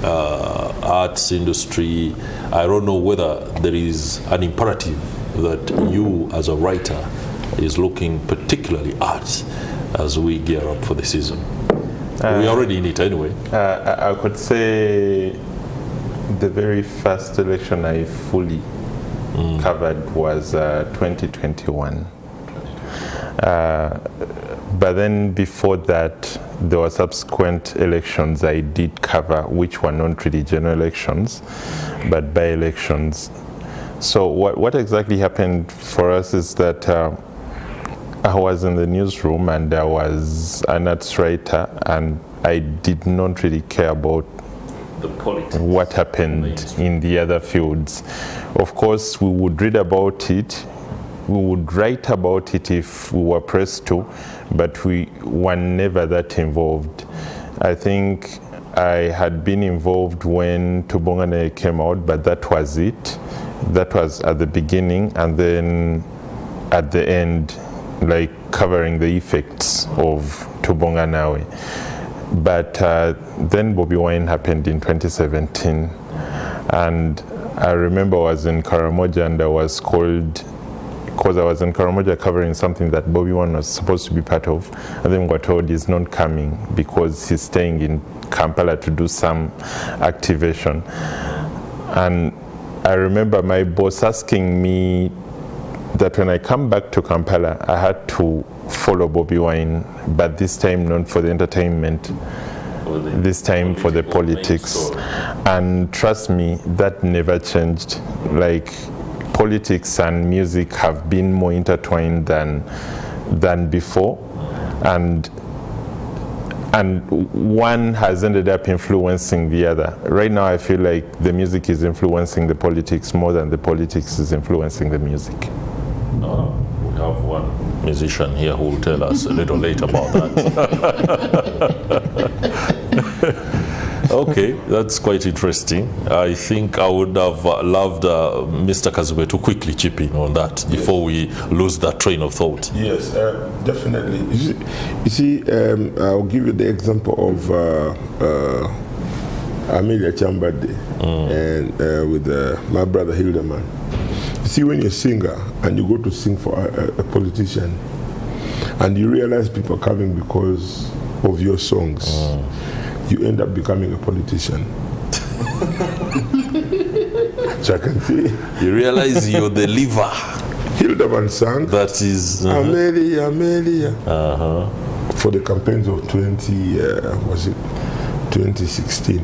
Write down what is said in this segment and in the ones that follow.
arts industry, I don't know whether there is an imperative that you as a writer is looking particularly at as we gear up for the season. We're already in it anyway. I could say the very first election I fully covered was 2021. But then before that, there were subsequent elections I did cover, which were not really general elections, but by-elections. So what exactly happened for us is that I was in the newsroom and I was an arts writer, and I did not really care about the politics, what happened in the other fields. Of course, we would read about it, we would write about it if we were pressed to, but we were never that involved. I think I had been involved when Tubongana came out, but that was it. That was at the beginning, and then at the end, like covering the effects of Tubonganawe. But then Bobi Wine happened in 2017, and I remember I was in Karamoja and I was called, because I was in Karamoja covering something that Bobi Wine was supposed to be part of, and then we were told he's not coming because he's staying in Kampala to do some activation. And I remember my boss asking me that when I come back to Kampala, I had to follow Bobi Wine, but this time not for the entertainment, this time for the politics. And trust me, that never changed. Like, politics and music have been more intertwined than before, and one has ended up influencing the other. Right now I feel like the music is influencing the politics more than the politics is influencing the music. We have one musician here who will tell us a little later about that. Okay, that's quite interesting. I think I would have loved Mr. Kazibwe to quickly chip in on that before we lose that train of thought. Yes, definitely. You see, I'll give you the example of Amelia Chambade and with my brother Hildeman. You see, when you're a singer and you go to sing for a politician and you realize people are coming because of your songs, you end up becoming a politician. So I can see. You realize you're the liver. Hildeman sang. That is. Amelia, Amelia. For the campaigns of 2016.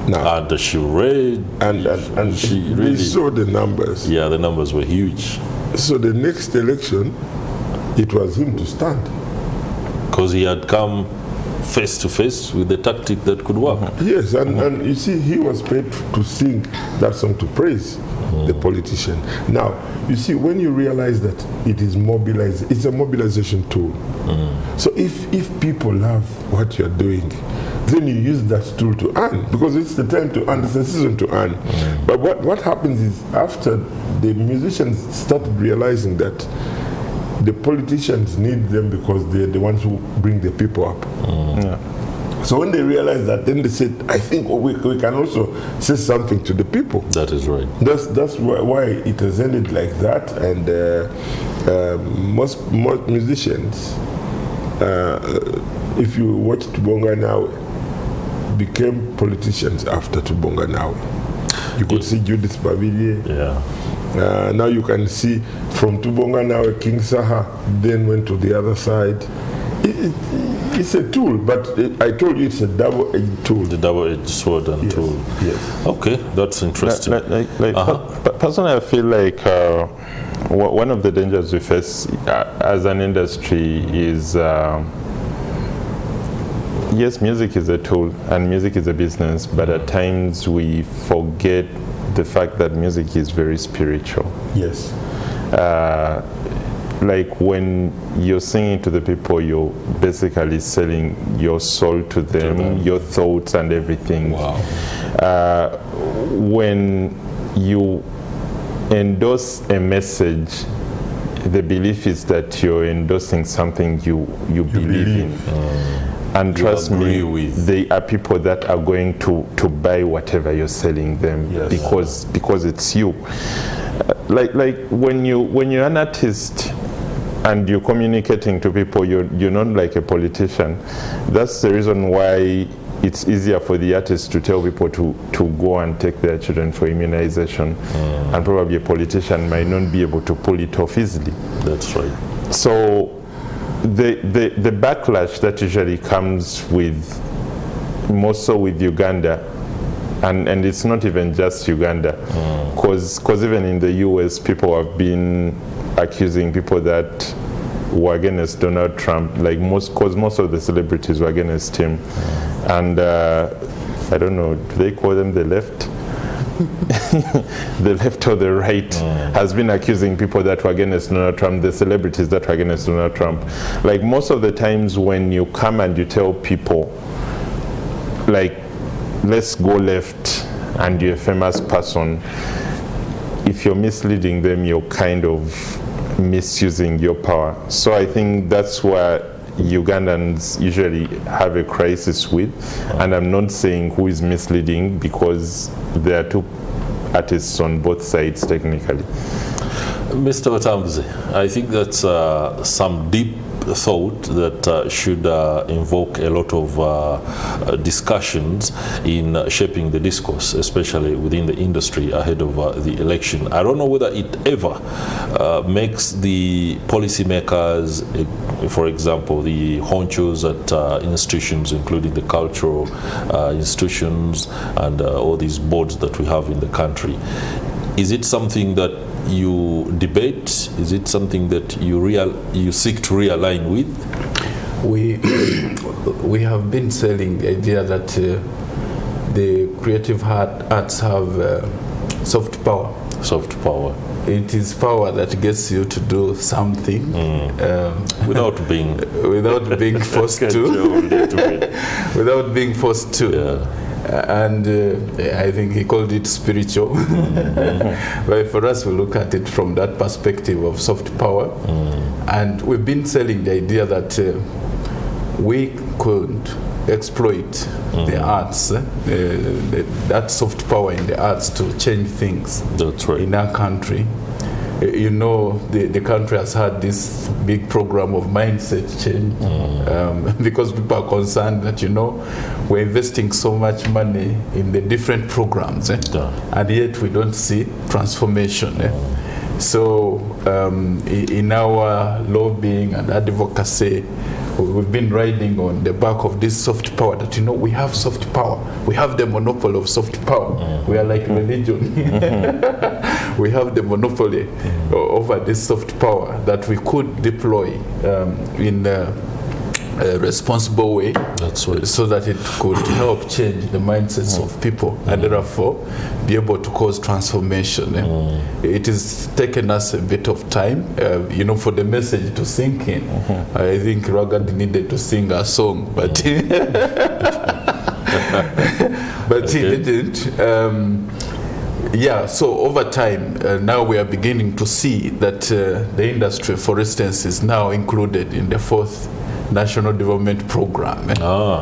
Now, and she read. And she we really saw the numbers. Yeah, the numbers were huge. So the next election, it was him to stand. Because he had come face to face with the tactic that could work. Yes, and you see, he was paid to sing that song to praise the politician. Now, you see, when you realize that it is mobilized, it's a mobilization tool. So if people love what you're doing, then you use that tool to earn, because it's the time to earn, it's the season to earn. But what happens is, after the musicians started realizing that the politicians need them because they're the ones who bring the people up. So when they realized that, then they said, I think we can also say something to the people. That is right. That's why it has ended like that. And most musicians, if you watch Tubonganawe, became politicians after Tubonganawe. You could see Judith Babili. Now you can see from Tubonganawe, King Saha then went to the other side. It's a tool, but I told you it's a double-edged tool. The double-edged sword and tool. Yes. Okay, that's interesting. Personally, I feel like one of the dangers we face as an industry is, yes, music is a tool and music is a business, but at times we forget the fact that music is very spiritual. Yes. Like when you're singing to the people, you're basically selling your soul to them, your thoughts and everything. Wow. When you endorse a message, the belief is that you're endorsing something you believe in. And trust me, they are people that are going to buy whatever you're selling them, because it's you. Like when you're an artist and you're communicating to people, you're not like a politician. That's the reason why it's easier for the artist to tell people to go and take their children for immunization, and probably a politician might not be able to pull it off easily. That's right. So the backlash that usually comes with, more so with Uganda, and it's not even just Uganda, because even in the US people have been accusing people that were against Donald Trump, like because most of the celebrities were against him. And I don't know, do they call them the left? The left or the right has been accusing people that were against Donald Trump, the celebrities that were against Donald Trump. Like most of the times when you come and you tell people, like, let's go left, and you're a famous person, if you're misleading them, you're kind of misusing your power. So I think that's where Ugandans usually have a crisis with, and I'm not saying who is misleading, because there are two artists on both sides technically. Mr. Batambuze, I think that's some deep thought that should invoke a lot of discussions in shaping the discourse, especially within the industry ahead of the election. I don't know whether it ever makes the policymakers, for example, the honchos at institutions, including the cultural institutions and all these boards that we have in the country. Is it something that you debate? Is it something that you seek to realign with? We have been selling the idea that the creative arts have soft power. Soft power. It is power that gets you to do something without being forced to. Without being forced to. Yeah. And I think he called it spiritual. But for us, we look at it from that perspective of soft power. And we've been selling the idea that we could exploit the arts, that soft power in the arts, to change things. That's right. In our country. You know, the country has had this big program of mindset change, because people are concerned that, you know, we're investing so much money in the different programs, and yet we don't see transformation. So in our lobbying and advocacy, we've been riding on the back of this soft power, that, you know, we have soft power. We have the monopoly of soft power. We are like religion. We have the monopoly over this soft power that we could deploy in a responsible way. That's right. So that it could help change the mindsets of people, and therefore be able to cause transformation. It has taken us a bit of time, you know, for the message to sink in. I think Ragga Dee needed to sing a song, but but he didn't. Yeah, so over time, now we are beginning to see that the industry, for instance, is now included in the 4th National Development Program.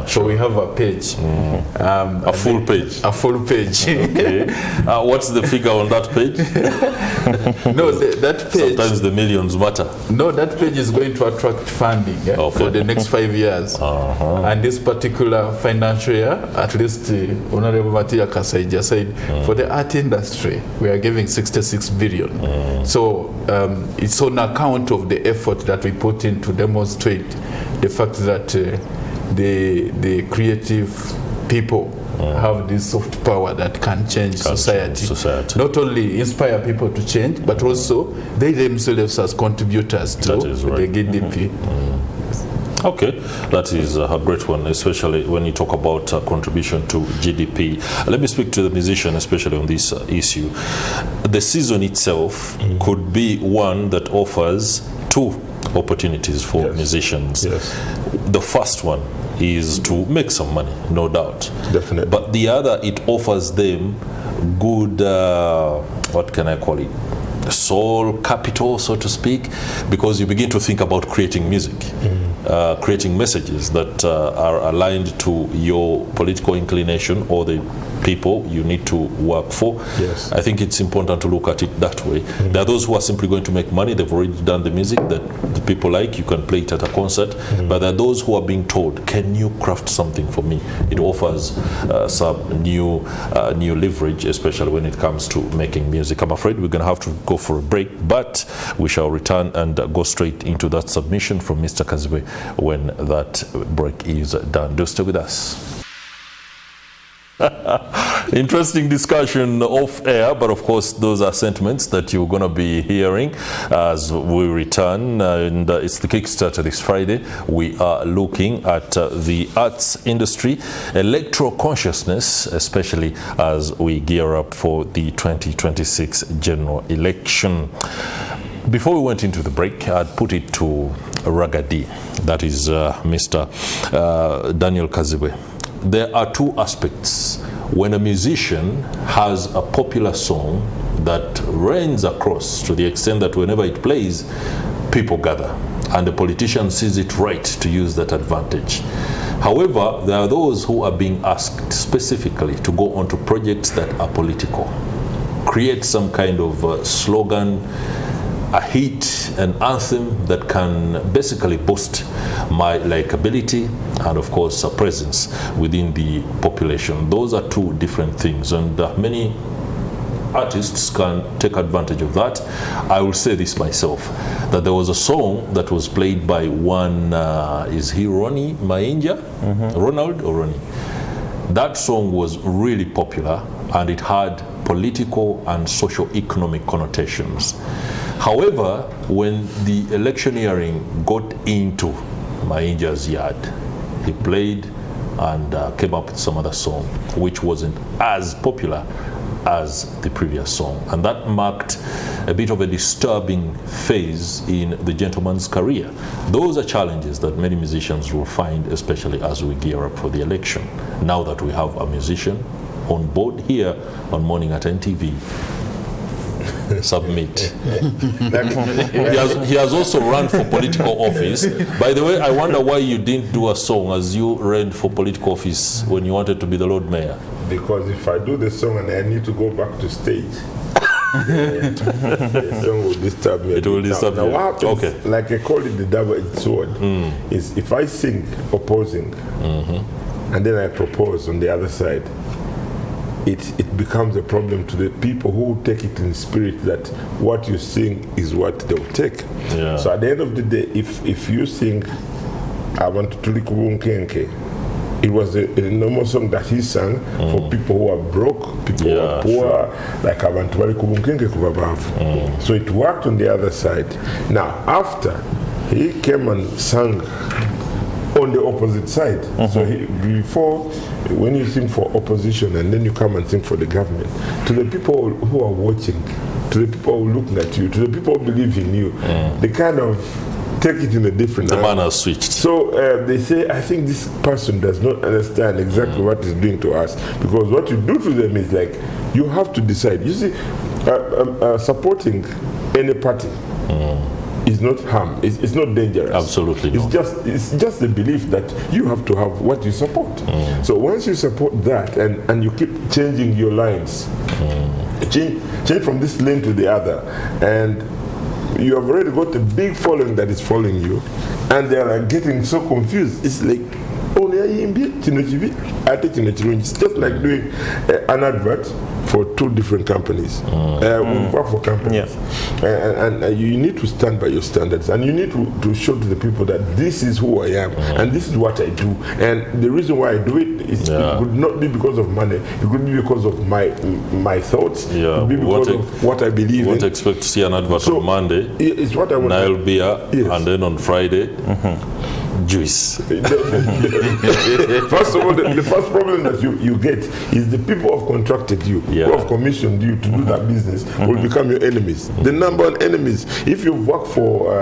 So we have a page. A full page. A full page. Okay. What's the figure on that page? No, that page. Sometimes the millions matter. No, that page is going to attract funding for the next 5 years. And this particular financial year, at least Honorable Matia Kasaija said, for the art industry, we are giving 66 billion. So it's on account of the effort that we put in to demonstrate the fact that the creative people have this soft power that can change society. Not only inspire people to change, but also they themselves as contributors to the GDP. Okay, that is a great one, especially when you talk about contribution to GDP. Let me speak to the musician, especially on this issue. The season itself could be one that offers two opportunities for musicians. The first one is to make some money, no doubt. Definitely. But the other, it offers them good, what can I call it? Soul capital, so to speak, because you begin to think about creating music. creating messages that are aligned to your political inclination or the people you need to work for. Yes. I think it's important to look at it that way. There are those who are simply going to make money. They've already done the music that the people like. You can play it at a concert. But there are those who are being told, can you craft something for me? It offers some new leverage, especially when it comes to making music. I'm afraid we're going to have to go for a break, but we shall return and go straight into that submission from Mr. Kazibwe when that break is done. Do stay with us. Interesting discussion off air, but of course those are sentiments that you're going to be hearing as we return, and it's the Kickstarter this Friday. We are looking at the arts industry, electoral consciousness, especially as we gear up for the 2026 general election. Before we went into the break, I'd put it to Ragga Dee, that is Mr. Daniel Kazibwe. There are two aspects. When a musician has a popular song that reigns across to the extent that whenever it plays, people gather, and the politician sees it right to use that advantage. However, there are those who are being asked specifically to go onto projects that are political, create some kind of slogan, a hit, an anthem that can basically boost my likability and of course a presence within the population. Those are two different things, and many artists can take advantage of that. I will say this myself, that there was a song that was played by one, is he Ronnie Mainja? Ronald or Ronnie? That song was really popular and it had political and socio-economic connotations. However, when the electioneering got into Mainja's yard, he played and came up with some other song which wasn't as popular as the previous song, and that marked a bit of a disturbing phase in the gentleman's career. Those are challenges that many musicians will find, especially as we gear up for the election. Now that we have a musician on board here on Morning at NTV, submit. He has also run for political office. By the way, I wonder why you didn't do a song as you ran for political office when you wanted to be the Lord Mayor. Because if I do the song and I need to go back to stage, the song will disturb me. It will disturb you. Now what happens, okay, like I call it the double-edged sword, is if I sing opposing and then I propose on the other side, it becomes a problem to the people who take it in spirit that what you sing is what they'll take. Yeah. So at the end of the day, if you sing I want to Tulikubunkenke, it was a normal song that he sang for people who are broke, people who are poor, like I want to Tulikubunkenke kubabavu. So it worked on the other side. Now after he came and sang on the opposite side. So before, when you sing for opposition and then you come and sing for the government, to the people who are watching, to the people who are looking at you, to the people who believe in you, they kind of take it in a different The man has switched. So they say, I think this person does not understand exactly what he's doing to us, because what you do to them is like, you have to decide. You see, supporting any party is not harm. It's not dangerous. Absolutely not. It's just the belief that you have to have what you support. So once you support that and you keep changing your lines, change from this lane to the other, and you have already got a big following that is following you, and they are like getting so confused. It's like, it's just like doing an advert for two different companies. We work for companies. And you need to stand by your standards, and you need to show to the people that this is who I am, and this is what I do. And the reason why I do it is it could not be because of money. It could be because of my thoughts. It could be because of what I believe in. Won't expect to see an advert on Monday. It's what I want. Nile beer, and then on Friday, juice. First of all, the first problem that you get is the people who have contracted you, who have commissioned you to do that business, will become your enemies. The number one enemies. If you've worked for,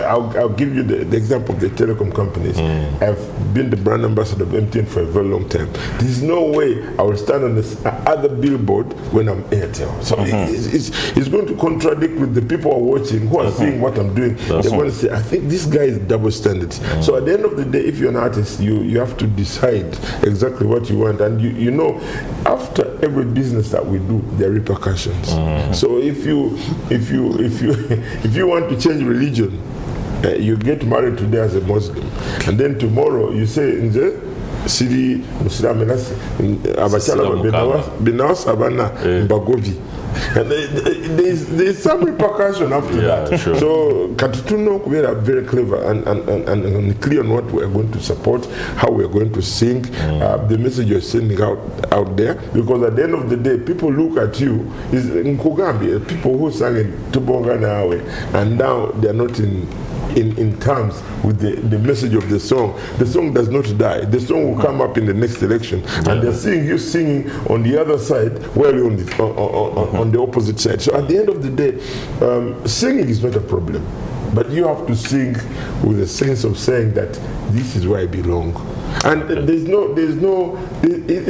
I'll give you the example of the telecom companies. I've been the brand ambassador of MTN for a very long time. There's no way I will stand on this other billboard when I'm Airtel. So it's going to contradict with the people who are watching, who are seeing what I'm doing. They want to say, I think this guy is double standards. So at the end of the day, if you're an artist, you have to decide exactly what you want. And you know, after every business that we do, there are repercussions. So if you want to change religion, you get married today as a Muslim, and then tomorrow you say in the Siri Muslim Abachala Binawas Abana Bagovi. And there's some repercussion after that. Sure. So Katutuno, we are very clever and clear on what we are going to support, how we are going to sing, the message you're sending out there. Because at the end of the day, people look at you. Is in Kugambi, people who sang in Tubonga Nawe, and now they are not in terms with the message of the song. The song does not die. The song will come up in the next election, and they're seeing you singing on the other side, well, on the opposite side. So at the end of the day, singing is not a problem, but you have to sing with a sense of saying that this is where I belong. And it's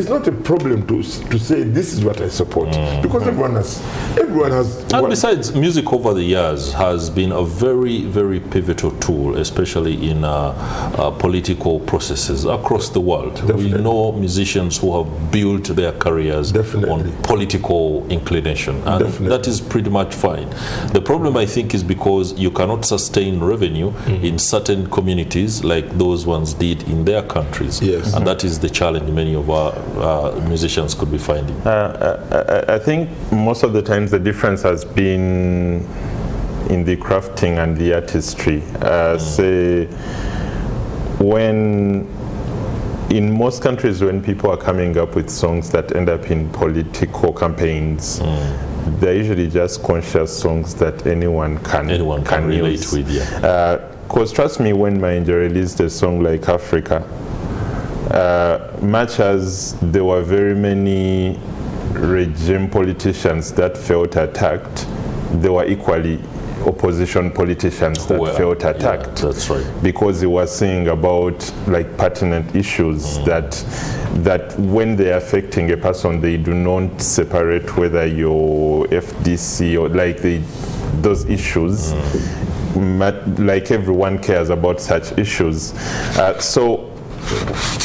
not a problem to say this is what I support, because everyone has. And besides, music over the years has been a very, very pivotal tool, especially in political processes across the world. Definitely. We know musicians who have built their careers on political inclination, and that is pretty much fine. The problem, I think, is because you cannot sustain revenue in certain communities like those ones did in their countries. Yes. And that is the challenge many of our musicians could be finding. I think most of the times the difference has been in the crafting and the artistry. Say, when in most countries, when people are coming up with songs that end up in political campaigns, they're usually just conscious songs that anyone can relate use. with. Because trust me, when Mainja released a song like Africa, much as there were very many regime politicians that felt attacked, there were equally opposition politicians that felt attacked. Yeah, that's right. Because they were saying about like pertinent issues that when they're affecting a person, they do not separate whether you're FDC or like those issues. Like everyone cares about such issues. So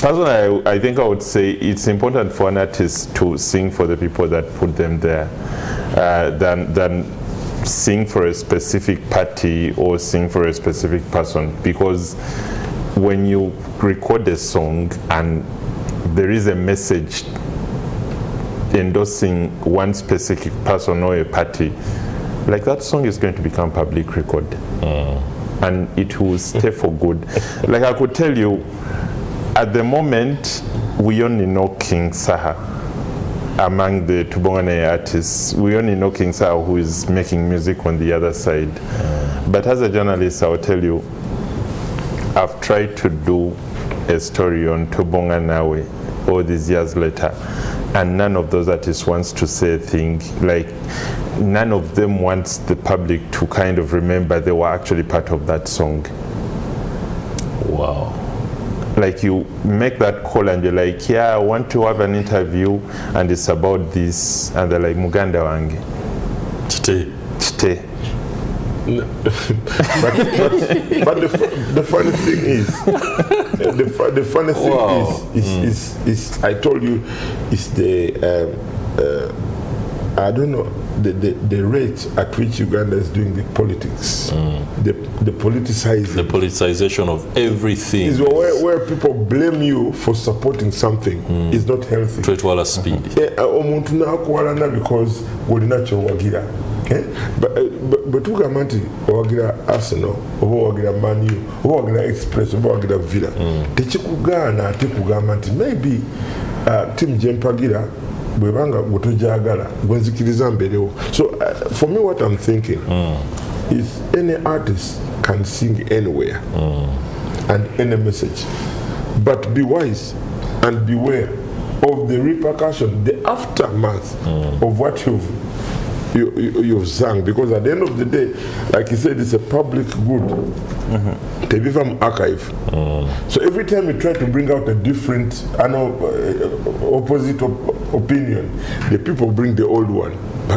personally, I think I would say it's important for an artist to sing for the people that put them there than sing for a specific party or sing for a specific person. Because when you record a song and there is a message endorsing one specific person or a party, like that song is going to become public record. And it will stay for good. Like I could tell you, at the moment, we only know King Saha among the Tubongane artists. We only know King Saha, who is making music on the other side. But as a journalist, I'll tell you, I've tried to do a story on Tubonganawe all these years later, and none of those artists wants to say a thing. Like, none of them wants the public to kind of remember they were actually part of that song. Wow. Like, you make that call and you're like, yeah, I want to have an interview and it's about this, and they're like, Muganda wange. Chite. No. but the funny thing is, the funny thing is I told you, is the I don't know the rate at which Uganda is doing the politics, the politicizing, the politicization of everything is where people blame you for supporting something is not healthy. Twetwala speed. Omuntu nakuwalana because golina kyowagira. But ugamba nti owagira Arsenal oba owagira Man U oba owagira Express oba owagira Villa tekikugaana ate kugamba nti maybe team gyempagira bwebanga gwetojagala gwenzikiriza mberewo. So for me, what I'm thinking is any artist can sing anywhere and any message, but be wise and beware of the repercussion, the aftermath of what you've sung, because at the end of the day, like you said, it's a public good. They become archive. So every time you try to bring out a different, opposite opinion, the people bring the old one. So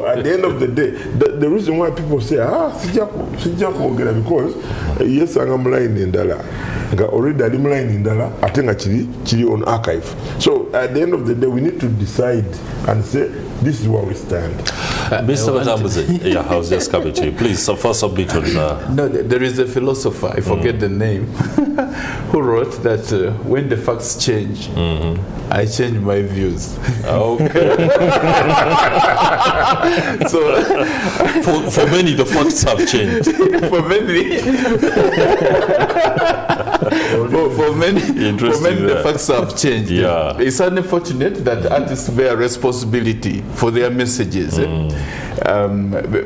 at the end of the day, the reason why people say, because yes, I'm lying in Dala. Already I'm lying in Dala, I think actually on archive. So at the end of the day, we need to decide and say, this is where we stand. Mr. Batambuze, yeah, I was just coming to you. Please, first submit on No, there is a philosopher, I forget the name, who wrote that when the facts change, I change my views. Okay. So, for many, the facts have changed. For many, the facts have changed. Yeah. It's unfortunate that artists bear responsibility for their messages.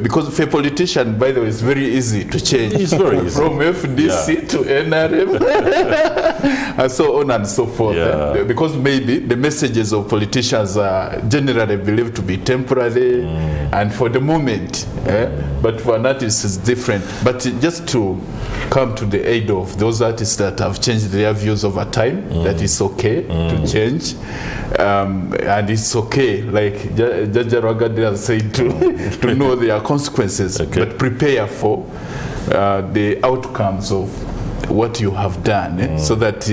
Because for a politician, by the way, it's very easy to change. It's very easy. From FDC to NRM and so on and so forth. Yeah. Because maybe the messages of politicians are generally believed to be temporary and for the moment. But for an artist, it's different. But just to come to the aid of those artists that have changed their views over time, that it's okay to change. And it's okay, like Judge Ragga Dee has said, to know their consequences, but prepare for the outcomes of what you have done, so that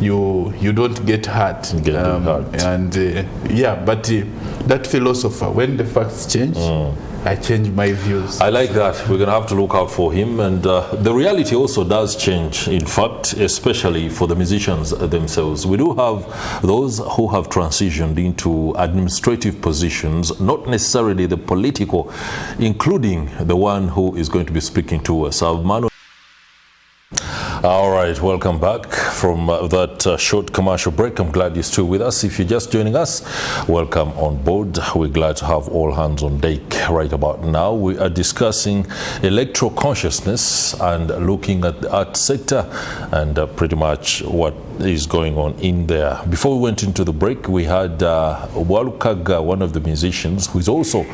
you don't get hurt. That philosopher, when the facts change, I change my views. I like that. We're going to have to look out for him. And the reality also does change, in fact, especially for the musicians themselves. We do have those who have transitioned into administrative positions, not necessarily the political, including the one who is going to be speaking to us. All right, welcome back from that short commercial break. I'm glad you're still with us. If you're just joining us, welcome on board. We're glad to have all hands on deck. Right about now, we are discussing electoral consciousness and looking at the art sector and pretty much what is going on in there. Before we went into the break, we had Andrew Kaggwa, one of the musicians, who is also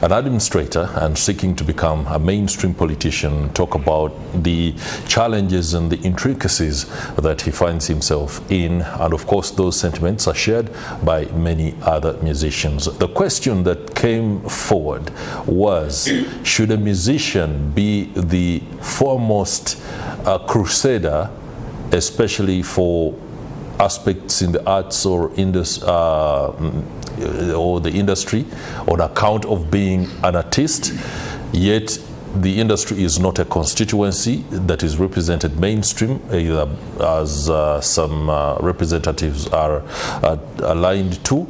an administrator and seeking to become a mainstream politician, talk about the challenges and the intricacies that he finds himself in. And of course, those sentiments are shared by many other musicians. The question that came forward was, should a musician be the foremost crusader, especially for aspects in the arts or the industry, on account of being an artist, yet the industry is not a constituency that is represented mainstream, either as some representatives are aligned to?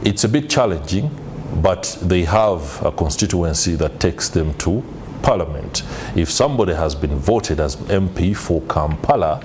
It's a bit challenging, but they have a constituency that takes them to Parliament. If somebody has been voted as MP for Kampala,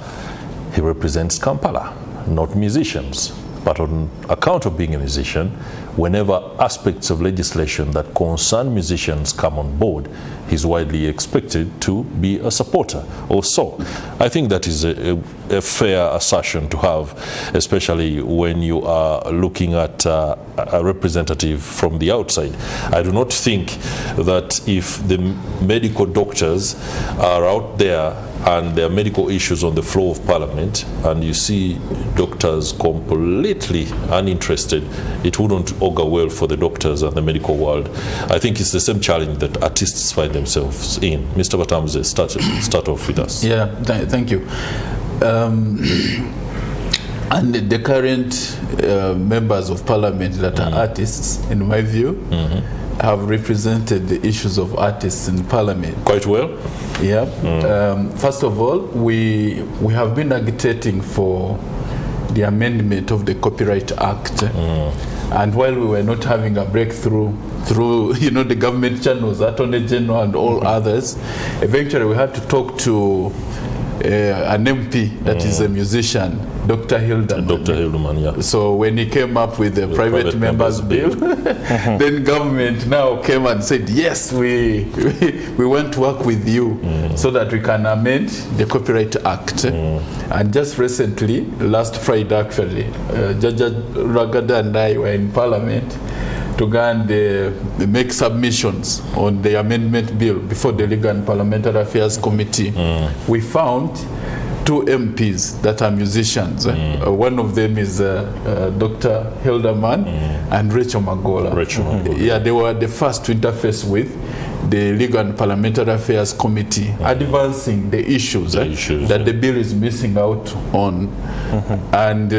he represents Kampala, not musicians. But on account of being a musician, whenever aspects of legislation that concern musicians come on board, he's widely expected to be a supporter or so. I think that is a fair assertion to have, especially when you are looking at a representative from the outside. I do not think that if the medical doctors are out there and there are medical issues on the floor of Parliament, and you see doctors completely uninterested, it wouldn't augur well for the doctors and the medical world. I think it's the same challenge that artists find themselves in. Mr. Batambuze, start off with us. Yeah, thank you. And the current members of Parliament that are artists, in my view, have represented the issues of artists in Parliament quite well. Yeah. First of all, we have been agitating for the amendment of the Copyright Act, and while we were not having a breakthrough through the government channels, Attorney General and all others, eventually we had to talk to an MP that is a musician, Dr. Hilderman. Yeah. So when he came up with the private members bill, then government now came and said, yes, we want to work with you so that we can amend the Copyright Act. And just recently, last Friday actually, Judge Ragga Dee and I were in Parliament to go and make submissions on the amendment bill before the Legal and Parliamentary Affairs Committee. We found two MPs that are musicians. One of them is Dr. Hilderman and Rachel Magola. Yeah, they were the first to interface with the Legal and Parliamentary Affairs Committee, advancing the issues, that the bill is missing out on. And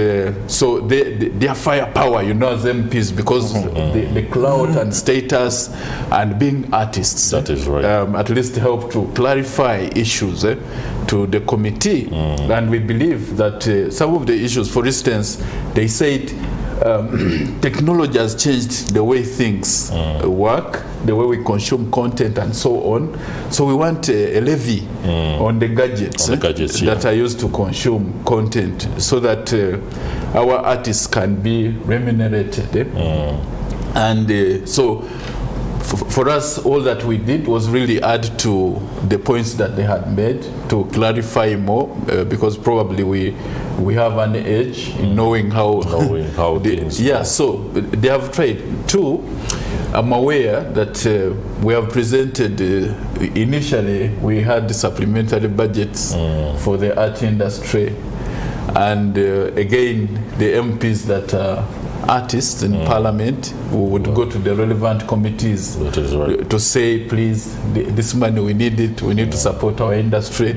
so their firepower, you know, as MPs, because the clout and status and being artists, that is right. at least help to clarify issues to the committee. And we believe that some of the issues, for instance, they said technology has changed the way things work, the way we consume content and so on. So we want a levy on the gadgets, that are used to consume content, so that our artists can be remunerated. And so for us, all that we did was really add to the points that they had made to clarify more, because probably we have an edge in knowing how things. Yeah, so they have tried. Two, I'm aware that we have presented, initially we had the supplementary budgets for the art industry, and again the MPs that are artists in Parliament would go to the relevant committees to say, please, this money, we need it, we need to support our industry.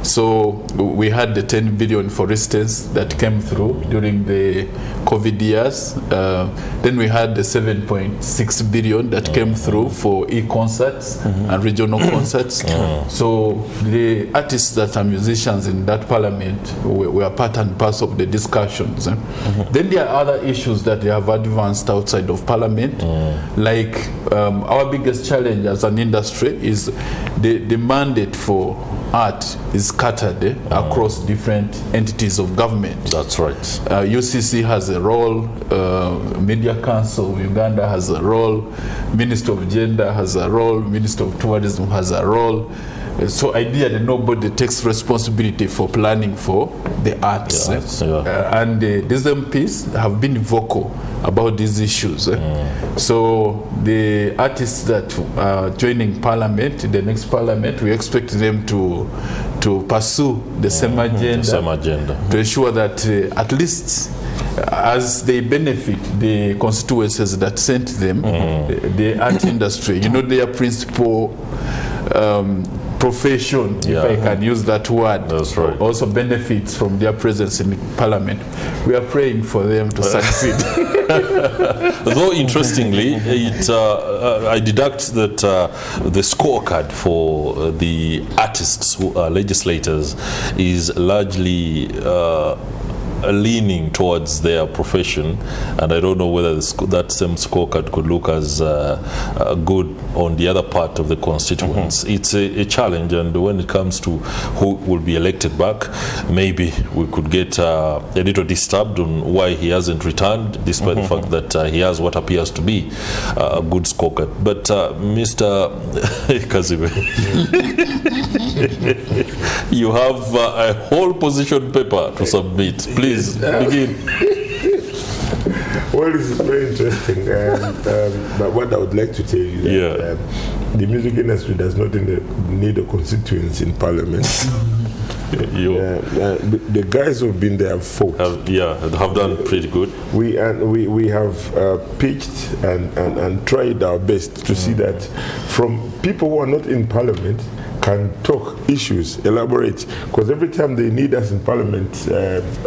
So we had the 10 billion, for instance, that came through during the COVID years. Then we had the 7.6 billion that came through for e-concerts and regional concerts. So the artists that are musicians in that Parliament were part and parcel of the discussions. Then there are other issues that they have advanced outside of Parliament, like our biggest challenge as an industry is the mandate for art is scattered across different entities of government. That's right. UCC has a role, Media Council of Uganda has a role, Minister of Gender has a role, Minister of Tourism has a role. So ideally nobody takes responsibility for planning for the arts. And these MPs have been vocal about these issues. So the artists that are joining Parliament, the next Parliament, we expect them to pursue the same agenda, to ensure that at least as they benefit the constituencies that sent them, the art industry, you know, their principal profession, if I can use that word, also benefits from their presence in Parliament. We are praying for them to succeed. Though interestingly, I deduct that the scorecard for the artists who are legislators is largely leaning towards their profession, and I don't know whether that same scorecard could look as good on the other part of the constituents. It's a challenge, and when it comes to who will be elected back, maybe we could get a little disturbed on why he hasn't returned, despite the fact that he has what appears to be a good scorecard. But Mr. Kazibwe, you have a whole position paper to submit. Please begin. Well, this is very interesting. But what I would like to tell you that the music industry does not need a constituency in Parliament. The guys who've been there have fought. Have done pretty good. We have pitched and tried our best to see that from people who are not in Parliament can talk issues, elaborate, because every time they need us in Parliament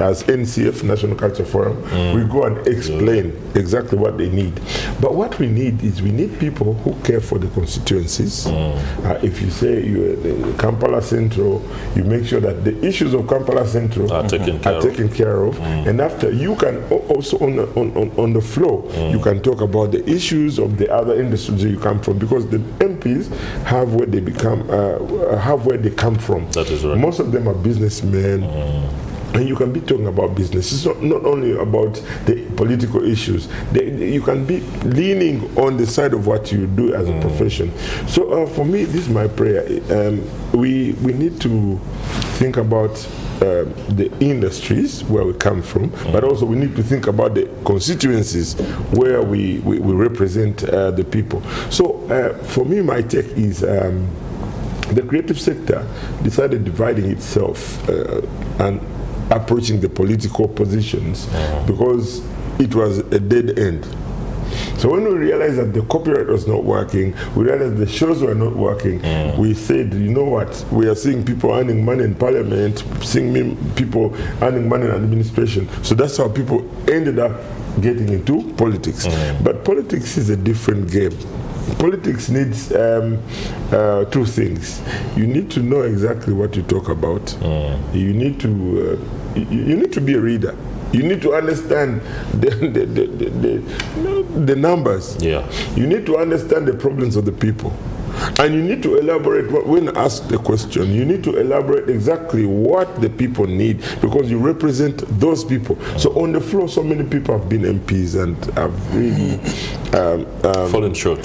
as NCF, National Culture Forum, we go and explain exactly what they need. But what we need is we need people who care for the constituencies. If you say you're in Kampala Central, you make sure that the issues of Kampala Central are taken care of. And after, you can also on the floor, you can talk about the issues of the other industries you come from, because the MPs have where they become have where they come from. That is right. Most of them are businessmen. And you can be talking about business. It's not only about the political issues. You can be leaning on the side of what you do as a profession. So for me, this is my prayer. We need to think about the industries where we come from, but also we need to think about the constituencies where we represent the people. So for me, my take is the creative sector decided dividing itself and approaching the political positions because it was a dead end. So when we realized that the copyright was not working, we realized the shows were not working, we said, you know what, we are seeing people earning money in parliament, seeing people earning money in administration. So that's how people ended up getting into politics. But politics is a different game. Politics needs two things. You need to know exactly what you talk about. You need to be a reader. You need to understand the numbers. Yeah. You need to understand the problems of the people. And you need to elaborate, when asked the question, you need to elaborate exactly what the people need, because you represent those people. So on the floor, so many people have been MPs and have really fallen short.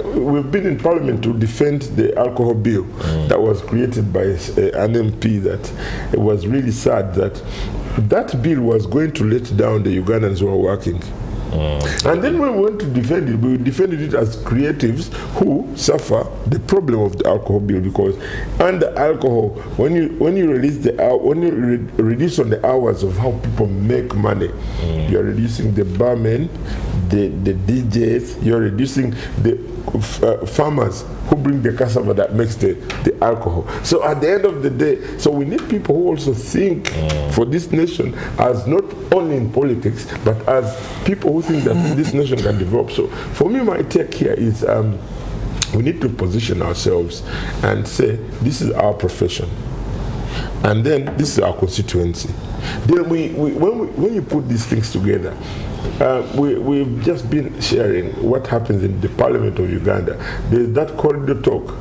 We've been in Parliament to defend the alcohol bill that was created by an MP. That it was really sad that that bill was going to let down the Ugandans who are working. And then when we went to defend it, we defended it as creatives who suffer the problem of the alcohol bill, because under alcohol, when you reduce on the hours of how people make money, you are reducing the barmen, the DJs, you are reducing the farmers who bring the cassava that makes the alcohol. So at the end of the day, so we need people who also think for this nation as not only in politics, but as people who think that this nation can develop. So for me, my take here is we need to position ourselves and say, this is our profession. And then this is our constituency. Then when you put these things together, we've just been sharing what happens in the Parliament of Uganda. There's that corridor talk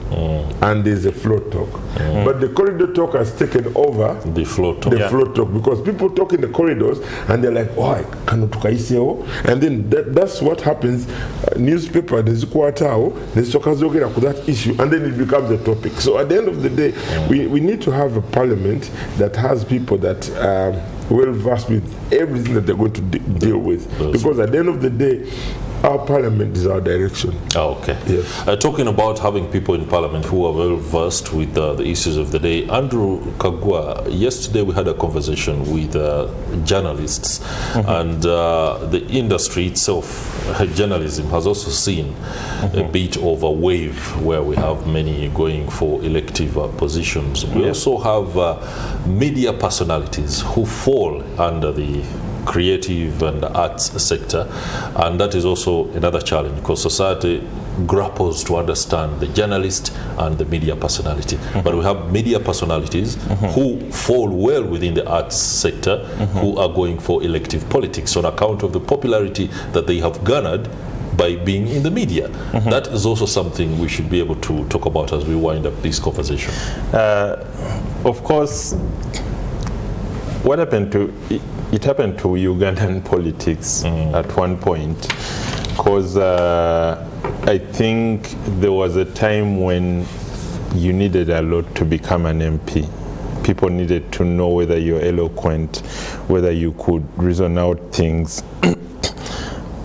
and there's a floor talk. But the corridor talk has taken over the floor talk. Floor talk, because people talk in the corridors and they're like, oh, and then that's what happens. Newspaper, there's that issue, and then it becomes a topic. So at the end of the day, we need to have a parliament that has people that well versed with everything that they're going to deal with. Because at the end of the day, our parliament is our direction. Oh, okay. Yes. Talking about having people in parliament who are well versed with the issues of the day, Andrew Kaggwa, yesterday we had a conversation with journalists, and the industry itself, journalism, has also seen a bit of a wave where we have many going for elective positions. We also have media personalities who fall under the creative and arts sector, and that is also another challenge, because society grapples to understand the journalist and the media personality. But we have media personalities who fall well within the arts sector, who are going for elective politics on account of the popularity that they have garnered by being in the media. That is also something we should be able to talk about as we wind up this conversation. Of course, what happened to it happened to Ugandan politics at one point, because I think there was a time when you needed a lot to become an MP. People needed to know whether you're eloquent, whether you could reason out things.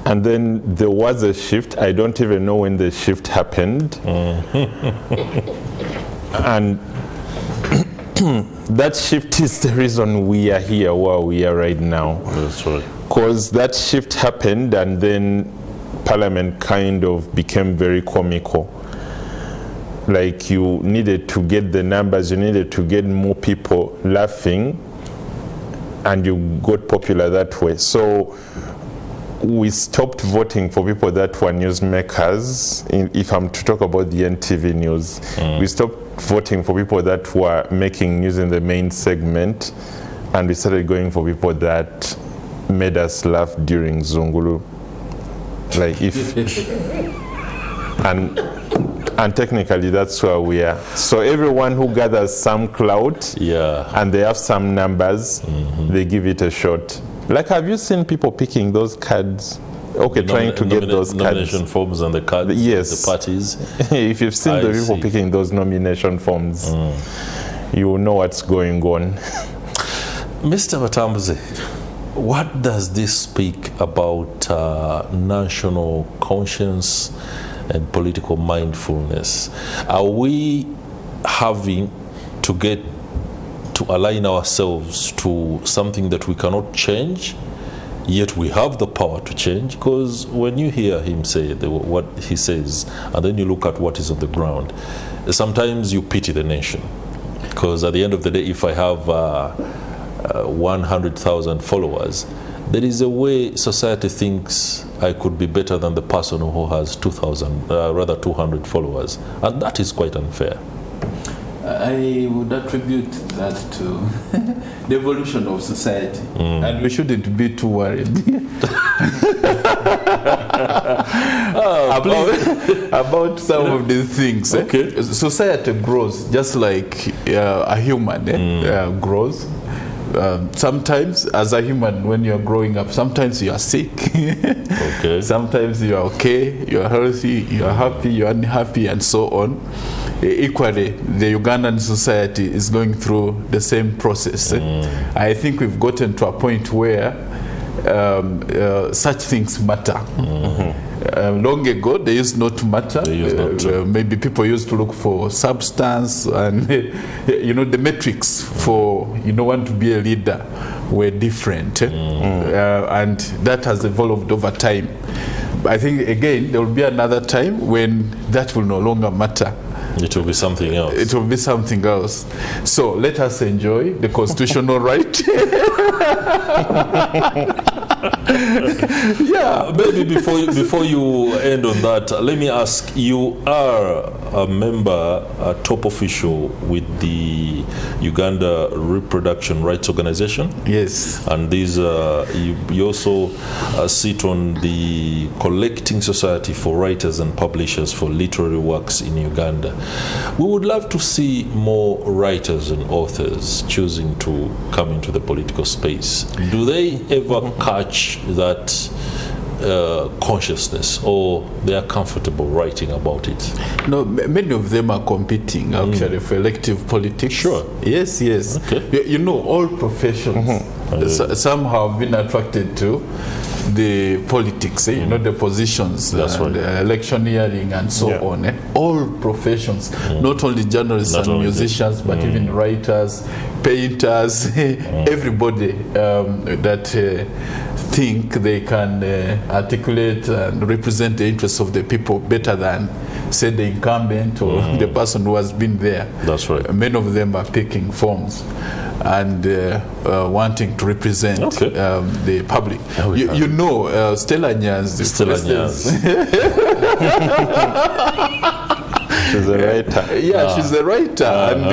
And then there was a shift. I don't even know when the shift happened. And that shift is the reason we are here where we are right now. That's right. Because that shift happened, and then Parliament kind of became very comical. Like, you needed to get the numbers, you needed to get more people laughing, and you got popular that way. So we stopped voting for people that were newsmakers. If I'm to talk about the NTV news, we stopped voting for people that were making news in the main segment, and we started going for people that made us laugh during Zungulu. Like, if and technically that's where we are. So everyone who gathers some clout, and they have some numbers, they give it a shot. Like, have you seen people picking those cards? Okay, trying to get those nomination cards. forms and the cards, yes, the parties. If you've seen the people picking those nomination forms, you will know what's going on. Mr. Batambuze, what does this speak about national conscience and political mindfulness. Are we having to get to align ourselves to something that we cannot change, yet we have the power to change? Because when you hear him say what he says, and then you look at what is on the ground, sometimes you pity the nation. Because at the end of the day, if I have 100,000 followers, there is a way society thinks I could be better than the person who has 200 followers. And that is quite unfair. I would attribute that to the evolution of society. And we shouldn't be too worried about some of these things. Okay. Society grows just like a human grows. Sometimes as a human, when you're growing up, sometimes you are sick. Okay. Sometimes you are okay, you are healthy, you are happy, you are unhappy, and so on. Equally, the Ugandan society is going through the same process. I think we've gotten to a point where such things matter. Long ago, they used not to matter. Maybe people used to look for substance, and the metrics for want to be a leader were different, and that has evolved over time. I think again there will be another time when that will no longer matter. It will be something else. It will be something else. So let us enjoy the constitutional right. Yeah. Maybe before you end on that, let me ask, you are a member, a top official with the Uganda Reproduction Rights Organization. Yes. And these you also sit on the Collecting Society for Writers and Publishers for Literary Works in Uganda. We would love to see more writers and authors choosing to come into the political space. Do they ever catch that consciousness, or they are comfortable writing about it? No, many of them are competing actually for elective politics. Sure. Yes. Okay. All professions somehow have been attracted to the politics, the positions, That's right. electioneering and so on. All professions, not only journalists and musicians, but even writers, painters, everybody that think they can articulate and represent the interests of the people better than, say, the incumbent or the person who has been there. That's right. Many of them are taking forms and wanting to represent the public. Stella Nyanzi. Stella Nyanzi. She's a writer. She's a writer, and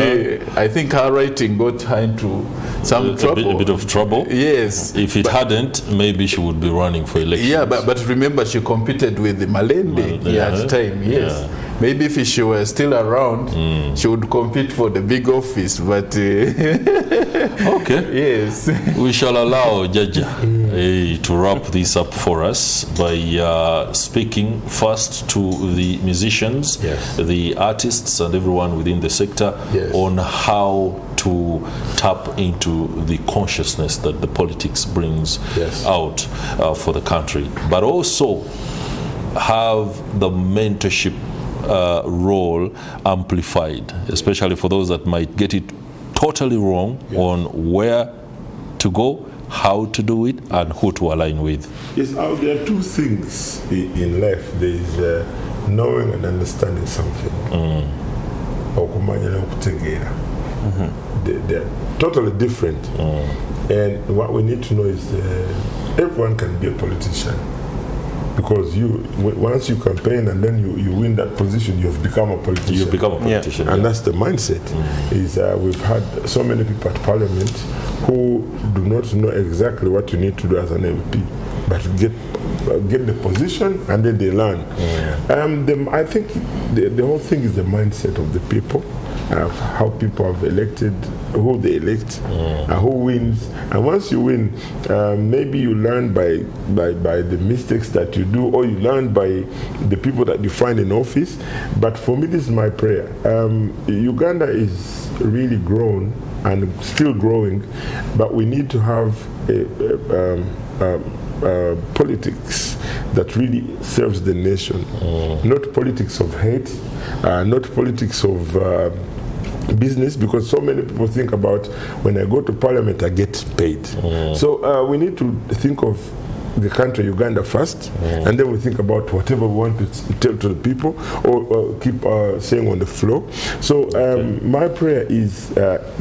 I think her writing got her into some trouble. A bit of trouble. Yes. If it hadn't, maybe she would be running for election. Yeah, but remember, she competed with the Malende at the time. Yes. Yeah. Maybe if she were still around, she would compete for the big office. But okay. Yes. We shall allow Jaja to wrap this up for us by speaking first to the musicians, the artists, and everyone within the sector on how to tap into the consciousness that the politics brings out for the country, but also have the mentorship role amplified, especially for those that might get it totally wrong on where to go, how to do it, and who to align with. Yes, there are two things in life. There is knowing and understanding something. They're totally different. And what we need to know is everyone can be a politician. Because once you campaign and then you win that position, you've become a politician. You become a politician. And that's the mindset. Is we've had so many people at Parliament who do not know exactly what you need to do as an MP, but get the position and then they learn. I think the whole thing is the mindset of the people. How people have elected, who they elect, who wins. And once you win, maybe you learn by the mistakes that you do, or you learn by the people that you find in office. But for me, this is my prayer. Uganda is really grown and still growing, but we need to have politics that really serves the nation. Not politics of hate, not politics of business, because so many people think about when I go to parliament I get paid. So we need to think of the country Uganda first, and then we think about whatever we want to tell to the people or keep saying on the floor. So my prayer is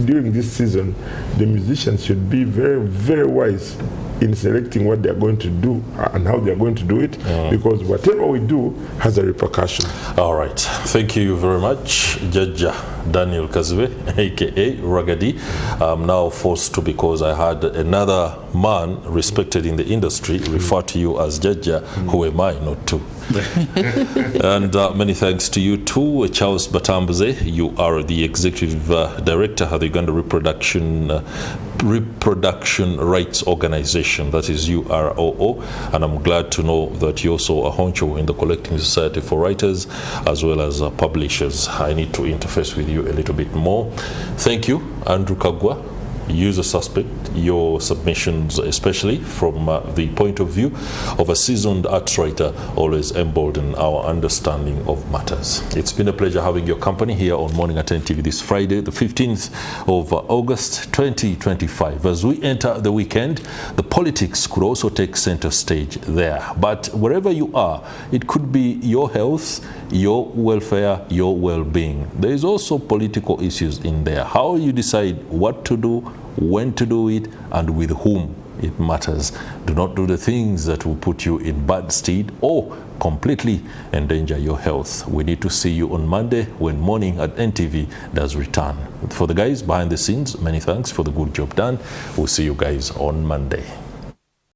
during this season the musicians should be very, very wise in selecting what they are going to do and how they are going to do it, because whatever we do has a repercussion. All right. Thank you very much, Judge Daniel Kazibwe, aka Ragga Dee. I'm now forced to, because I had another man respected in the industry refer to you as Judge. Who am I not to? And many thanks to you too, Charles Batambuze. You are the Executive Director of the Uganda Reproduction Rights Organization, that is UROO, and I'm glad to know that you're also a honcho in the Collecting Society for Writers as well as publishers. I need to interface with you a little bit more. Thank you, Andrew Kaggwa. User suspect, your submissions, especially from the point of view of a seasoned arts writer, always embolden our understanding of matters. It's been a pleasure having your company here on Morning at NTV this Friday, the 15th of August 2025. As we enter the weekend, the politics could also take center stage there. But wherever you are, it could be your health, your welfare, your well-being. There is also political issues in there. How you decide what to do, when to do it, and with whom, it matters. Do not do the things that will put you in bad stead or completely endanger your health. We need to see you on Monday when Morning at NTV does return. For the guys behind the scenes, many thanks for the good job done. We'll see you guys on Monday.